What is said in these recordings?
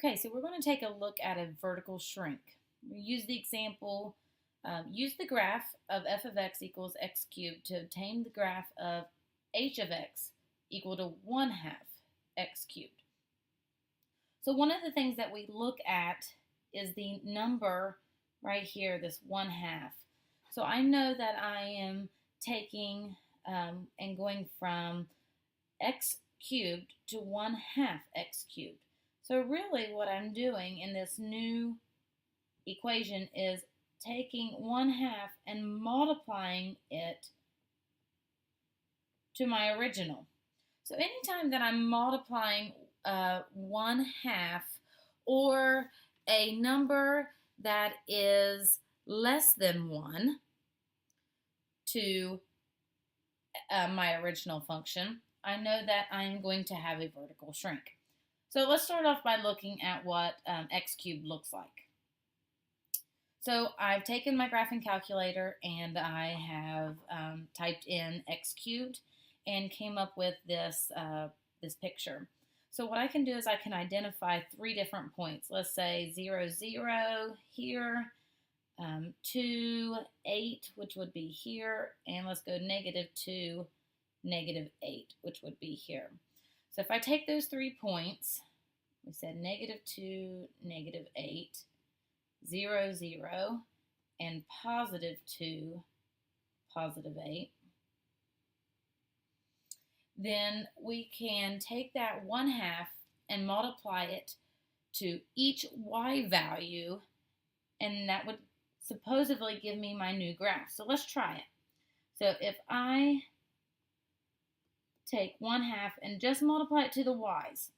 Okay, so we're going to take a look at a vertical shrink. We use the example, use the graph of f of x equals x cubed to obtain the graph of h of x equal to 1/2 x cubed. So one of the things that we look at is the number right here, this 1/2. So I know that I am taking and going from x cubed to 1/2 x cubed. So really what I'm doing in this new equation is taking 1/2 and multiplying it to my original. So anytime that I'm multiplying 1/2 or a number that is less than 1 to my original function, I know that I'm going to have a vertical shrink. So let's start off by looking at what x cubed looks like. So I've taken my graphing calculator and I have typed in x cubed and came up with this, this picture. So what I can do is I can identify 3 different points. Let's say 0, 0 here, 2, 8, which would be here, and let's go -2, -8, which would be here. So if I take those 3 points, we said -2, -8, 0, 0, and +2, +8, then we can take that 1/2 and multiply it to each y value, and that would supposedly give me my new graph. So let's try it. So if I take 1/2 and just multiply it to the y's,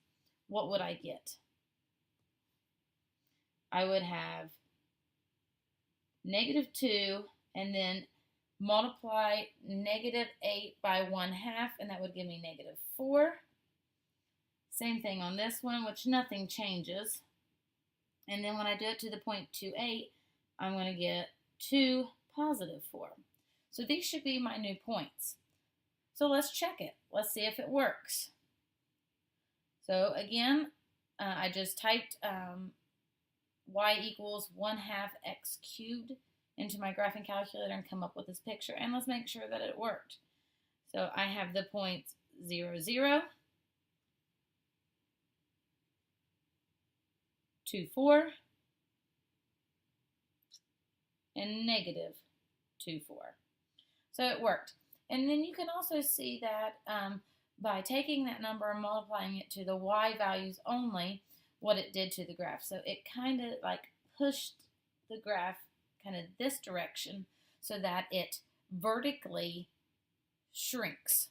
what would I get? I would have -2 and then multiply -8 by 1/2, and that would give me -4. Same thing on this one, which nothing changes. And then when I do it to the point 2, 8, I'm going to get 2, +4. So these should be my new points. So let's check it. Let's see if it works. So again, I just typed y equals 1/2 x cubed into my graphing calculator and come up with this picture. And let's make sure that it worked. So I have the points 0, 0, 2, 4, and -2, 4. So it worked. And then you can also see that by taking that number and multiplying it to the y values only, what it did to the graph. So it kind of like pushed the graph kind of this direction so that it vertically shrinks.